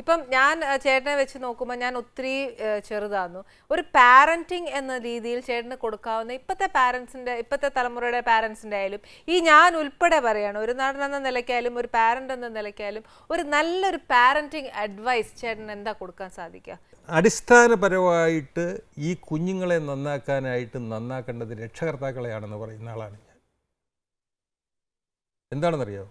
ഇപ്പം ഞാൻ ചേട്ടനെ വെച്ച് നോക്കുമ്പോൾ ഞാൻ ഒത്തിരി ചെറുതാന്നു. ഒരു പാരന്റിങ് എന്ന രീതിയിൽ ചേട്ടന് കൊടുക്കാവുന്ന ഇപ്പോഴത്തെ തലമുറയുടെ പാരൻസിൻ്റെ ആയാലും ഞാൻ ഉൾപ്പെടെ പറയാണ്, ഒരു നടൻ എന്ന നിലയ്ക്കായാലും ഒരു പാരന്റ് എന്ന നിലയ്ക്കായാലും ഒരു നല്ലൊരു പാരന്റിങ് അഡ്വൈസ് ചേട്ടൻ എന്താ കൊടുക്കാൻ സാധിക്കുക? അടിസ്ഥാനപരമായിട്ട് ഈ കുഞ്ഞുങ്ങളെ നന്നാക്കേണ്ടത് രക്ഷകർത്താക്കളെയാണെന്ന് പറയുന്ന ആളാണ് ഞാൻ. എന്താണെന്നറിയാമോ?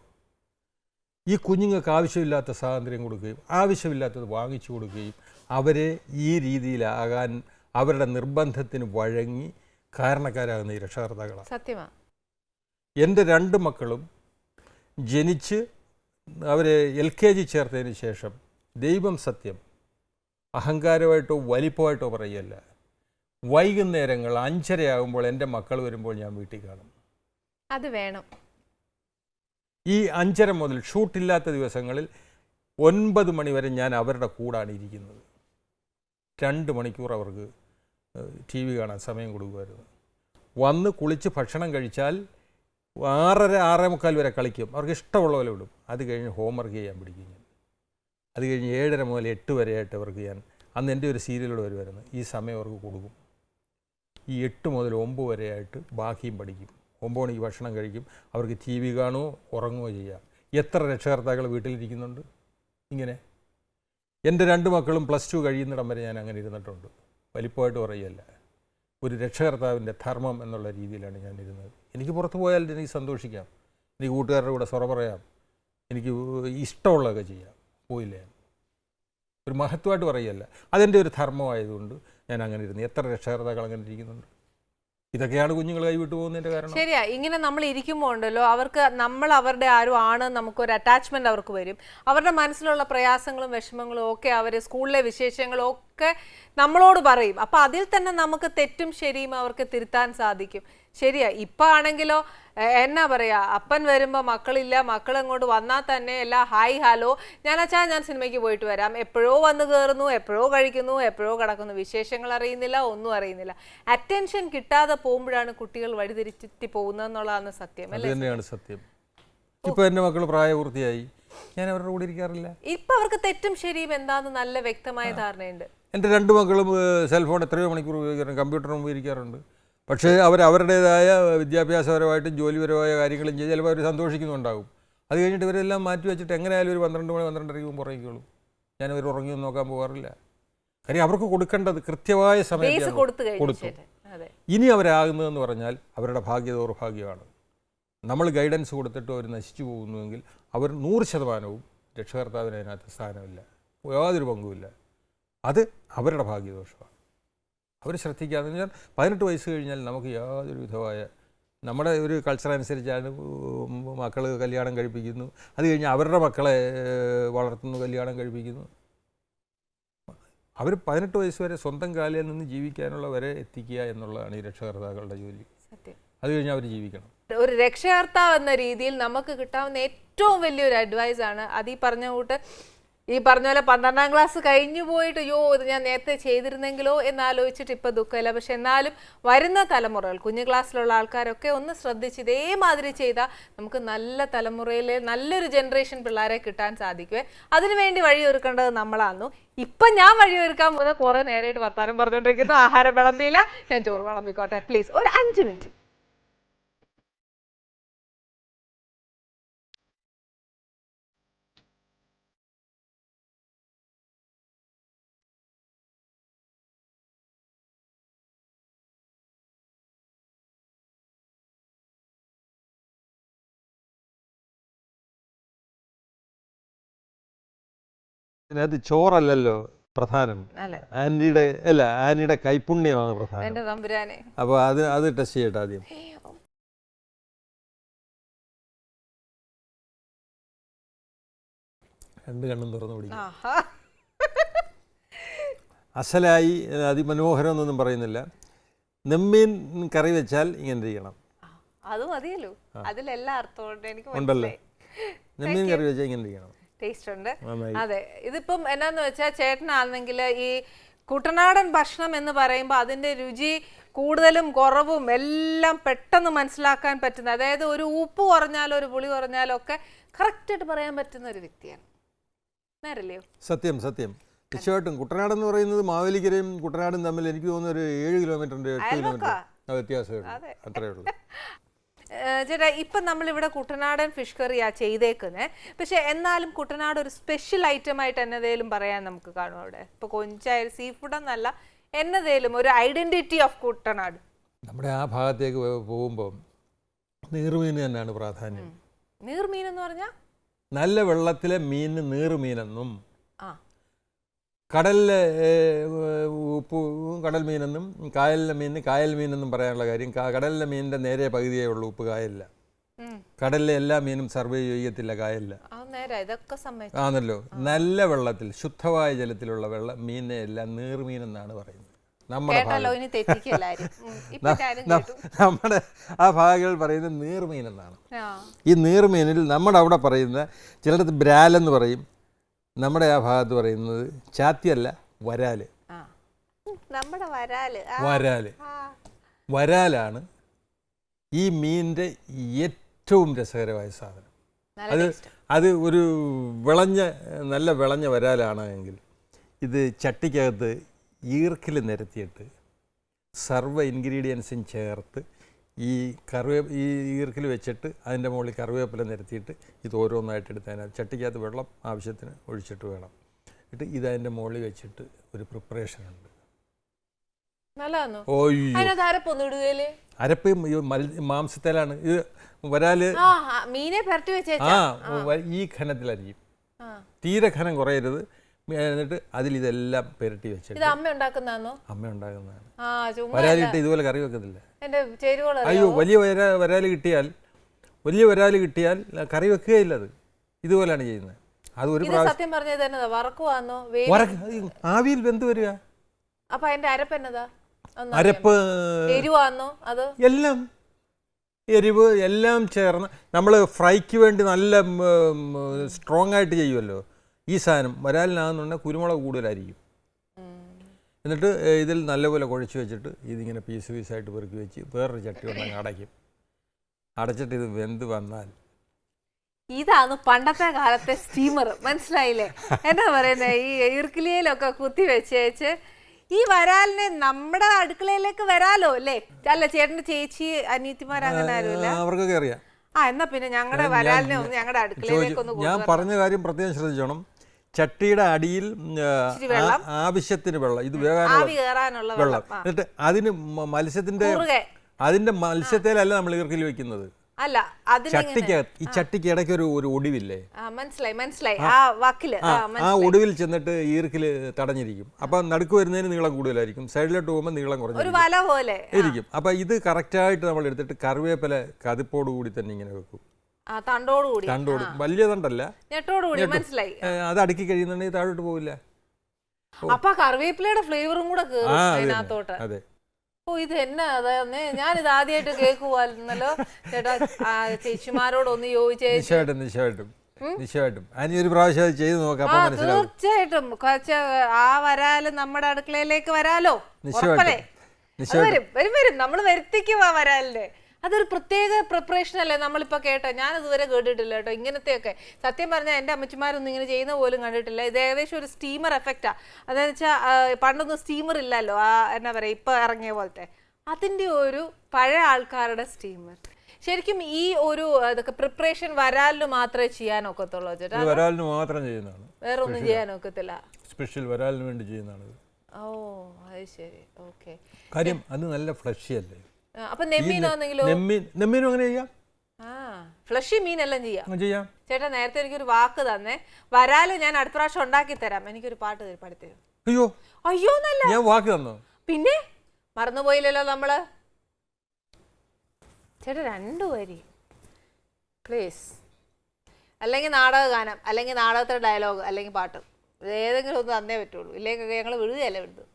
ഈ കുഞ്ഞുങ്ങൾക്ക് ആവശ്യമില്ലാത്ത സ്വാതന്ത്ര്യം കൊടുക്കുകയും ആവശ്യമില്ലാത്തത് വാങ്ങിച്ചു കൊടുക്കുകയും അവരെ ഈ രീതിയിലാകാൻ അവരുടെ നിർബന്ധത്തിന് വഴങ്ങി കാരണക്കാരാകുന്ന ഈ രക്ഷകർത്താക്കളാണ്. സത്യമാണ്. എൻ്റെ 2 മക്കളും ജനിച്ച് അവരെ LKG ചേർത്തതിന് ശേഷം ദൈവം സത്യം, അഹങ്കാരമായിട്ടോ വലിപ്പമായിട്ടോ പറയുകയല്ല, വൈകുന്നേരങ്ങൾ 5:30 എൻ്റെ മക്കൾ വരുമ്പോൾ ഞാൻ വീട്ടിൽ കാണും. അത് വേണം. ഈ 5:30 മുതൽ ഷൂട്ടില്ലാത്ത ദിവസങ്ങളിൽ 9 മണി വരെ ഞാൻ അവരുടെ കൂടാണ് ഇരിക്കുന്നത്. 2 മണിക്കൂർ അവർക്ക് TV കാണാൻ സമയം കൊടുക്കുമായിരുന്നു. വന്ന് കുളിച്ച് ഭക്ഷണം കഴിച്ചാൽ 6:30 6:45 വരെ കളിക്കും. അവർക്ക് ഇഷ്ടമുള്ള പോലെ വിടും. അത് കഴിഞ്ഞ് ഹോംവർക്ക് ചെയ്യാൻ പിടിക്കും ഞാൻ. അത് കഴിഞ്ഞ് 7:30 മുതൽ 8 വരെയായിട്ട് അവർക്ക് ഞാൻ അന്ന് എൻ്റെ ഒരു സീരിയലോട് വരുമായിരുന്നു. ഈ സമയം അവർക്ക് കൊടുക്കും. ഈ 8 മുതൽ 9 വരെയായിട്ട് ബാക്കിയും പഠിക്കും. 9 മണിക്ക് ഭക്ഷണം കഴിക്കും. അവർക്ക് TV കാണുമോ ഉറങ്ങുകയോ ചെയ്യാം. എത്ര രക്ഷകർത്താക്കൾ വീട്ടിലിരിക്കുന്നുണ്ട് ഇങ്ങനെ? എൻ്റെ 2 മക്കളും +2 കഴിയുന്നിടം വരെ ഞാൻ അങ്ങനെ ഇരുന്നിട്ടുണ്ട്. വലിപ്പമായിട്ട് പറയുകയല്ല, ഒരു രക്ഷകർത്താവിൻ്റെ ധർമ്മം എന്നുള്ള രീതിയിലാണ് ഞാൻ ഇരുന്നത്. എനിക്ക് പുറത്ത് പോയാൽ എനിക്ക് സന്തോഷിക്കാം, എനിക്ക് കൂട്ടുകാരുടെ കൂടെ സൊറ പറയാം, എനിക്ക് ഇഷ്ടമുള്ളതൊക്കെ ചെയ്യാം. പോയില്ല, ഒരു മഹത്വമായിട്ട് പറയുകയല്ല, അതെൻ്റെ ഒരു ധർമ്മമായതുകൊണ്ട് ഞാൻ അങ്ങനെ ഇരുന്നു. എത്ര രക്ഷകർത്താക്കൾ അങ്ങനെ ഇരിക്കുന്നുണ്ട്? ഇതൊക്കെയാണ് കുഞ്ഞുങ്ങൾ കൈവിട്ടു പോകുന്നതിൻ്റെ കാരണം. ശരിയാ. ഇങ്ങനെ നമ്മൾ ഇരിക്കുമ്പോൾ ഉണ്ടല്ലോ, അവർക്ക് നമ്മൾ അവരുടെ ആരും ആണ് നമുക്കൊരു അറ്റാച്ച്മെന്റ് അവർക്ക് വരും. അവരുടെ മനസ്സിലുള്ള പ്രയാസങ്ങളും വിഷമങ്ങളും ഒക്കെ അവർ സ്കൂളിലെ വിശേഷങ്ങളും ഒക്കെ നമ്മളോട് പറയും. അപ്പം അതിൽ തന്നെ നമുക്ക് തെറ്റും ശരിയും അവർക്ക് തിരുത്താൻ സാധിക്കും. ശരിയാ. ഇപ്പം ആണെങ്കിലോ എന്നാ പറയാ, അപ്പൻ വരുമ്പോൾ മക്കളില്ല, മക്കൾ അങ്ങോട്ട് വന്നാൽ തന്നെ എല്ലാം ഹായ് ഹലോ, ഞാൻ സിനിമയ്ക്ക് പോയിട്ട് വരാം, എപ്പോഴോ വന്ന് കയറുന്നു, എപ്പോഴോ കഴിക്കുന്നു, എപ്പോഴോ കിടക്കുന്നു, വിശേഷങ്ങൾ അറിയുന്നില്ല, ഒന്നും അറിയുന്നില്ല. അറ്റൻഷൻ കിട്ടാതെ പോകുമ്പോഴാണ് കുട്ടികൾ വഴിതിരിച്ചിട്ട് പോകുന്നതെന്നുള്ളതാണ് സത്യം. അത് തന്നെയാണ് സത്യം. ഇപ്പൊ എൻ്റെ മക്കൾ പ്രായപൂർത്തിയായി, ഞാൻ അവരുടെ കൂടെ ഇരിക്കാറില്ല. ഇപ്പൊ അവർക്ക് തെറ്റും ശരിയും എന്താണെന്ന് നല്ല വ്യക്തമായ ധാരണയുണ്ട്. എൻ്റെ 2 മക്കളും സെൽഫോൺ എത്രയോ മണിക്കൂർ ഉപയോഗിക്കാറുണ്ട്, കമ്പ്യൂട്ടറിന് മുമ്പ് ഇരിക്കാറുണ്ട്. പക്ഷേ അവരുടേതായ വിദ്യാഭ്യാസപരമായിട്ടും ജോലിപരമായ കാര്യങ്ങളും ചെയ്ത് ചിലപ്പോൾ അവർ സന്തോഷിക്കുന്നുണ്ടാകും. അത് കഴിഞ്ഞിട്ട് ഇവരെല്ലാം മാറ്റി വെച്ചിട്ട് എങ്ങനെയായാലും ഒരു 12 മണി 12:30 മുമ്പ് ഉറങ്ങിക്കോളും. ഞാനവർ ഉറങ്ങിയൊന്നും നോക്കാൻ പോകാറില്ല. കാര്യം അവർക്ക് കൊടുക്കേണ്ടത് കൃത്യമായ സമയത്ത് കൊടുത്തു. ഇനി അവരാകുന്നതെന്ന് പറഞ്ഞാൽ അവരുടെ ദൗർഭാഗ്യമാണ്. നമ്മൾ ഗൈഡൻസ് കൊടുത്തിട്ട് അവർ നശിച്ചു പോകുന്നുവെങ്കിൽ അവർ 100% രക്ഷകർത്താവിന് അതിനകത്ത് സ്ഥാനമില്ല, യാതൊരു പങ്കുമില്ല. അത് അവരുടെ ഭാഗ്യദോഷമാണ്. അവർ ശ്രദ്ധിക്കാതെ പറഞ്ഞാൽ 18 വയസ്സ് കഴിഞ്ഞാൽ നമുക്ക് യാതൊരു വിധമായ നമ്മുടെ ഒരു കൾച്ചർ അനുസരിച്ചാണ് മക്കൾ കല്യാണം കഴിപ്പിക്കുന്നു. അത് കഴിഞ്ഞ് അവരുടെ മക്കളെ വളർത്തുന്നു, കല്യാണം കഴിപ്പിക്കുന്നു. അവർ 18 വയസ്സ് വരെ സ്വന്തം കാലിൽ നിന്ന് ജീവിക്കാനുള്ള വരെ എത്തിക്കുക എന്നുള്ളതാണ് ഈ രക്ഷകർത്താക്കളുടെ ജോലി. അത് കഴിഞ്ഞ് അവർ ജീവിക്കണം. ഒരു രക്ഷകർത്താവ് എന്ന രീതിയിൽ നമുക്ക് കിട്ടാവുന്ന ഏറ്റവും വലിയൊരു അഡ്വൈസ് ആണ് അത്. ഈ പറഞ്ഞ പോലെ 12ാം ക്ലാസ് കഴിഞ്ഞു പോയിട്ട് ഇത് ഞാൻ നേരത്തെ ചെയ്തിരുന്നെങ്കിലോ എന്നാലോചിച്ചിട്ട് ഇപ്പം ദുഃഖമില്ല. പക്ഷെ എന്നാലും വരുന്ന തലമുറകൾ, കുഞ്ഞു ക്ലാസ്സിലുള്ള ആൾക്കാരൊക്കെ ഒന്ന് ശ്രദ്ധിച്ച് ഇതേമാതിരി ചെയ്താൽ നമുക്ക് നല്ല തലമുറയിലെ നല്ലൊരു ജനറേഷൻ പിള്ളേരെ കിട്ടാൻ സാധിക്കുമേ. അതിനുവേണ്ടി വഴിയൊരുക്കേണ്ടത് നമ്മളാന്നു. ഇപ്പം ഞാൻ വഴിയൊരുക്കാൻ പോകുന്ന കുറേ നേരമായിട്ട് വർത്താനം പറഞ്ഞുകൊണ്ടിരിക്കുന്നു. ആഹാരം വിളമ്പിയില്ല, ഞാൻ ചോറ് വിളമ്പിക്കോട്ടെ പ്ലീസ്, ഒരു 5 മിനിറ്റ്. ഇതിനകത്ത് ചോറല്ലല്ലോ പ്രധാനം, ആനിയുടെ കൈപുണ്യമാണ് പ്രധാനം. അപ്പോൾ അത് ടെസ്റ്റ് ചെയ്യട്ടെ ആദ്യം. രണ്ട് കണ്ണും തുറന്നു പിടിക്കും. അസലായി അതിമനോഹരം എന്നൊന്നും പറയുന്നില്ല. നെമ്മീൻ കറി വെച്ചാൽ ഇങ്ങനെ ചെയ്യണം. അത് മതിയല്ലോ, അതിലെല്ലാം അർത്ഥമുണ്ട്. എനിക്ക് ഉണ്ടല്ലോ, നെമ്മീൻ കറി വെച്ചാൽ ഇങ്ങനെ ചെയ്യണം. ടേസ്റ്റ് ഉണ്ട്. അതെ, ഇതിപ്പം എന്നാന്ന് വെച്ചാൽ ചേട്ടനാണെങ്കിൽ ഈ കുട്ടനാടൻ ഭക്ഷണം എന്ന് പറയുമ്പോൾ അതിൻ്റെ രുചി കൂടുതലും കുറവും എല്ലാം പെട്ടെന്ന് മനസ്സിലാക്കാൻ പറ്റുന്ന, അതായത് ഒരു ഉപ്പ് കുറഞ്ഞാലോ ഒരു പുളി കുറഞ്ഞാലോ ഒക്കെ കറക്റ്റായിട്ട് പറയാൻ പറ്റുന്ന ഒരു വ്യക്തിയാണ്. നേരല്ലയോ? സത്യം സത്യം തീർച്ചയായിട്ടും. കുട്ടനാടെന്ന് പറയുന്നത് മാവേലിക്കരയും കുട്ടനാടും തമ്മിൽ എനിക്ക് തോന്നുന്ന ഒരു 7 കിലോമീറ്ററിൻ്റെ 8 കിലോമീറ്റർ വ്യത്യാസമേ അത്രേ ഉള്ളൂ. ചേട്ടാ ഇപ്പം നമ്മളിവിടെ കുട്ടനാടൻ ഫിഷ് കറിയാ ചെയ്തേക്കുന്നത്. പക്ഷെ എന്നാലും കുട്ടനാട് ഒരു സ്പെഷ്യൽ ഐറ്റം ആയിട്ട് എന്നതേലും പറയാൻ നമുക്ക് കാണും അവിടെ. ഇപ്പോൾ കൊഞ്ചായാലും സീ ഫുഡ് എന്നല്ല, എന്നതേലും ഒരു ഐഡന്റിറ്റി ഓഫ് കുട്ടനാട്. നമ്മുടെ ആ ഭാഗത്തേക്ക് പോകുമ്പോൾ നീർമീൻ തന്നെയാണ് പ്രാധാന്യം. നീർമീൻ എന്ന് പറഞ്ഞാൽ നല്ല വെള്ളത്തിലെ മീനിന് നീർമീനെന്നും ആ കടലിലെ ഉപ്പ് കടൽ മീനെന്നും കായലിലെ മീനിന് കായൽ മീനെന്നും പറയാനുള്ള കാര്യം കടലിലെ മീനിൻ്റെ നേരെ പകുതിയേ ഉള്ളൂ, ഉപ്പ് കായലില്ല. കടലിലെ എല്ലാ മീനും സർവൈവ് ചെയ്യത്തില്ല, കായലില്ല. ആണല്ലോ. നല്ല വെള്ളത്തിൽ ശുദ്ധമായ ജലത്തിലുള്ള മീനിനെ എല്ലാം നീർമീൻ എന്നാണ് പറയുന്നത്. നമ്മുടെ ആ ഭാഗങ്ങൾ പറയുന്നത് നീർമീൻ എന്നാണ്. ഈ നീർമീനിൽ നമ്മുടെ അവിടെ പറയുന്ന ചിലടത്ത് ബ്രാലെന്ന് പറയും, നമ്മുടെ ആ ഭാഗത്ത് പറയുന്നത് ചാത്തിയല്ല വരാല്. വരാലാണ് ഈ മീനിൻ്റെ ഏറ്റവും രസകരമായ സാധനം. അത് ഒരു നല്ല വിളഞ്ഞ വരാലാണെങ്കിൽ ഇത് ചട്ടിക്കകത്ത് ഈർക്കിൽ നിരത്തിയിട്ട് സർവ്വ ഇൻഗ്രീഡിയൻസും ചേർത്ത് ഈ ഈർക്കിൽ വെച്ചിട്ട് അതിൻ്റെ മുകളിൽ കറിവേപ്പില നിരത്തിയിട്ട് ഇത് ഓരോന്നായിട്ട് എടുത്ത് അതിനകത്ത് ചട്ടിക്കകത്ത് വെള്ളം ആവശ്യത്തിന് ഒഴിച്ചിട്ട് വേണം എന്നിട്ട് ഇതതിൻ്റെ മുകളിൽ വെച്ചിട്ട് ഒരു പ്രിപ്പറേഷൻ ഉണ്ട്. അരപ്പ് മാംസത്തേലാണ് ഇത് വരാല്. ഈ ഘനത്തിലായിരിക്കും, തീരെ ഘനം കുറയരുത്. എന്നിട്ട് അതിൽ ഇതെല്ലാം പെരട്ടി വെച്ചിട്ട് അമ്മ ഉണ്ടാക്കുന്നതാണ്. വരാലിട്ട് ഇതുപോലെ കറി വെക്കത്തില്ല. അയ്യോ, വലിയ വരാല് കിട്ടിയാൽ കറി വെക്കുകയില്ല. അത് ഇതുപോലെയാണ് ചെയ്യുന്നത്. അത് ഒരു ആവിയിൽ വെന്ത് വരിക. അരപ്പ് എല്ലാം എരിവ് എല്ലാം ചേർന്ന് നമ്മൾ ഫ്രൈക്ക് വേണ്ടി നല്ല സ്ട്രോങ് ആയിട്ട് ചെയ്യുമല്ലോ. ഈ സാധനം വരാലിനാകുന്നുണ്ടെങ്കിൽ കുരുമുളക് കൂടുതലായിരിക്കും. എന്നിട്ട് ഇതിൽ നല്ലപോലെ കുഴച്ച് വെച്ചിട്ട് ഇതിങ്ങനെ പീസായിട്ട് പെറുക്കി വെച്ച് വേറൊരു ചട്ടി കൊണ്ടങ്ങ് അടയ്ക്കും. അടച്ചിട്ട് ഇത് വെന്ത് വന്നാൽ ഇതാണ് പണ്ടത്തെ കാലത്തെ സ്റ്റീമർ. മനസ്സിലായില്ലേ? എന്താ പറയുന്നത്, ഈ ഈർക്കിലിയിലൊക്കെ കുത്തി വെച്ചേച്ച് ഈ വരാലിനെ നമ്മുടെ അടുക്കളയിലേക്ക് വരാലോ അല്ലേ? അല്ല, ചേട്ടന്റെ ചേച്ചി അനിയത്തിമാർ അങ്ങനെ ആരുമില്ല? അവർക്കൊക്കെ അറിയാം. എന്നാ പിന്നെ ഞങ്ങളുടെ വരാലിനെ ഒന്ന് ഞങ്ങളുടെ അടുക്കളയിലേക്ക് ഒന്ന്. ഞാൻ പറഞ്ഞ കാര്യം പ്രത്യേകം ശ്രദ്ധിച്ചോണം. ചട്ടിയുടെ അടിയിൽ ആവശ്യത്തിന് വെള്ളം, ഇത് വേകാനുള്ള വെള്ളം. എന്നിട്ട് അതിന് മത്സ്യത്തിലല്ല നമ്മൾ ഈർക്കിൽ വെക്കുന്നത്. അല്ല, ഈ ചട്ടിക്ക് ഇടയ്ക്ക് ഒരു ഒടിവില്ലേ? മനസ്സിലായി. ആ ഒടിവിൽ ചെന്നിട്ട് ഈർക്കില് തടഞ്ഞിരിക്കും. അപ്പൊ നടുക്ക് വരുന്നതിന് നീളം കൂടുതലായിരിക്കും, സൈഡിലോട്ട് പോകുമ്പോൾ നീളം കുറഞ്ഞിരിക്കും. അപ്പൊ ഇത് കറക്റ്റായിട്ട് നമ്മൾ എടുത്തിട്ട് കറിവേപ്പില കതിപ്പോട് കൂടി തന്നെ ഇങ്ങനെ വെക്കും. തണ്ടോട്, വലിയ തണ്ടല്ല, മനസ്സിലായി. അത് അടുക്കി കഴിയുന്നുണ്ടെങ്കിൽ താഴോട്ട് പോവില്ല. അപ്പൊ കറിവേപ്പിലയുടെ ഫ്ലേവറും കൂടെ അതിനകത്തോട്ട്. അതെ. ഓ, ഇത് എന്നാ ഞാൻ ഇത് ആദ്യമായിട്ട് കേൾക്കുവായിരുന്നല്ലോ ചേട്ടാ. ചേച്ചിമാരോടൊന്ന് നിശ്ചയമായിട്ടും ഒരു പ്രാവശ്യം ചെയ്ത് നോക്കാം. തീർച്ചയായിട്ടും ആ വരാല് നമ്മുടെ അടുക്കളയിലേക്ക് വരാലോ. വരും നമ്മൾ വരുത്തിക്കും ആ വരാലിന്റെ. അതൊരു പ്രത്യേക പ്രിപ്പറേഷൻ അല്ലേ നമ്മളിപ്പോ കേട്ടോ. ഞാൻ ഇതുവരെ കേട്ടിട്ടില്ല കേട്ടോ ഇങ്ങനത്തെയൊക്കെ. സത്യം പറഞ്ഞാൽ എൻ്റെ അമ്മച്ചിമാരൊന്നും ഇങ്ങനെ ചെയ്യുന്ന പോലും കണ്ടിട്ടില്ല. ഇത് ഏകദേശം ഒരു സ്റ്റീമർ എഫക്റ്റാ. അതെന്ന് വെച്ചാൽ പണ്ടൊന്നും സ്റ്റീമർ ഇല്ലല്ലോ, എന്നാ പറയാ ഇപ്പൊ ഇറങ്ങിയ പോലത്തെ. അതിന്റെ ഒരു പഴയ ആൾക്കാരുടെ സ്റ്റീമർ. ശരിക്കും ഈ ഒരു ഇതൊക്കെ പ്രിപ്പറേഷൻ വരാലിന് മാത്രമേ ചെയ്യാനൊക്കത്തുള്ളൂ ചേട്ടാ? വരാലിന് മാത്രം ചെയ്യുന്നതാണ്, വേറെ ഒന്നും ചെയ്യാനൊക്കത്തില്ല. സ്പെഷ്യൽ വരാലിന് വേണ്ടി ചെയ്യുന്നതാണ്. ഓ, അത് ശരി. ഓക്കെ. കാര്യം അത് നല്ല ഫ്ലഷി അല്ലേ. അപ്പൊ നെമ്മീനാണെങ്കിലോ? നെമ്മീനും അങ്ങനെ ചെയ്യാം. ഫ്ലഷി മീനെല്ലാം ചെയ്യാം. ചേട്ടാ നേരത്തെ എനിക്കൊരു വാക്ക് തന്നെ, വരാല് ഞാൻ അടുത്ത പ്രാവശ്യം ഉണ്ടാക്കി തരാം. എനിക്കൊരു പാട്ട് പാടിത്തരും. അയ്യോ എന്നല്ല, ഞാൻ വാക്ക് തന്നോ? പിന്നെ മറന്നുപോയില്ലല്ലോ നമ്മള്. ചേട്ടാ 2 വരി പ്ലീസ്. അല്ലെങ്കിൽ നാടക ഗാനം, അല്ലെങ്കിൽ നാടകത്തിലെ ഡയലോഗ്, അല്ലെങ്കിൽ പാട്ട്, ഏതെങ്കിലും ഒന്ന് തന്നേ പറ്റുള്ളൂ. ഇല്ലെങ്കിൽ ഞങ്ങൾ വിടുകയല്ലേ വിടുന്നത്.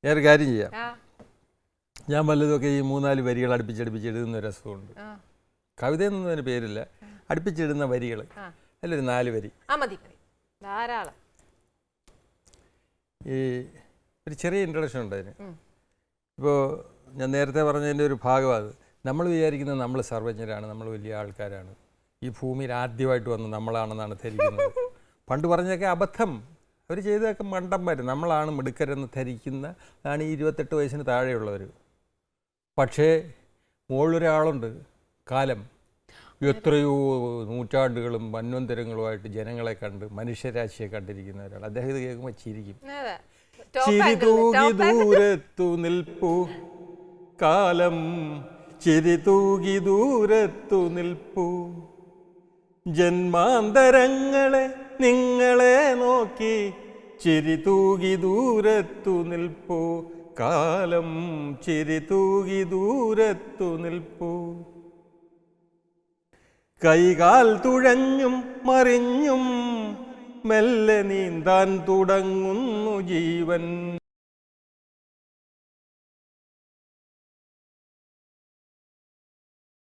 ഞാനൊരു കാര്യം ചെയ്യാം. ഞാൻ വല്ലതൊക്കെ ഈ 3-4 വരികൾ അടുപ്പിച്ചെടുന്ന രസമുണ്ട്. കവിത എന്നതിന് പേരില്ല, അടുപ്പിച്ചിടുന്ന വരികൾ. അതിലൊരു 4 വരി ധാരാളം. ഈ ഒരു ചെറിയ ഇൻട്രഡക്ഷൻ ഉണ്ട് അതിന്. ഇപ്പോൾ ഞാൻ നേരത്തെ പറഞ്ഞതിൻ്റെ ഒരു ഭാഗം അത്. നമ്മൾ വിചാരിക്കുന്നത് നമ്മൾ സർവജ്ഞരാണ്, നമ്മൾ വലിയ ആൾക്കാരാണ്. ഈ ഭൂമിയിൽ ആദ്യമായിട്ട് വന്ന് നമ്മളാണെന്നാണ് ധരിക്കുന്നത്. പണ്ട് പറഞ്ഞൊക്കെ അബദ്ധം. അവർ ചെയ്തതൊക്കെ മണ്ടന്മാർ. നമ്മളാണ് മിടുക്കരെന്ന് ധരിക്കുന്ന ആണ് ഈ 28 വയസ്സിന് താഴെയുള്ളവർ. പക്ഷേ മുകളിലൊരാളുണ്ട്, കാലം. എത്രയോ നൂറ്റാണ്ടുകളും മന്വന്തരങ്ങളുമായിട്ട് ജനങ്ങളെ കണ്ട് മനുഷ്യരാശിയെ കണ്ടിരിക്കുന്ന ഒരാൾ. അദ്ദേഹം ഇത് കേൾക്കുമ്പോൾ ചിരിക്കും. ചിരി തൂകി ദൂരത്തു നിൽപ്പൂ കാലം, ചിരി തൂകി ദൂരത്തു നിൽപ്പൂ, ജന്മാന്തരങ്ങളെ നിങ്ങളെ നോക്കി ചിരി തൂകി ദൂരത്തു നിൽപ്പൂ കാലം, ചിരി തൂകി ദൂരത്തു നിൽപ്പൂ. കൈകാൽ തുഴഞ്ഞും മറിഞ്ഞും മെല്ലെ നീന്താൻ തുടങ്ങുന്നു ജീവൻ.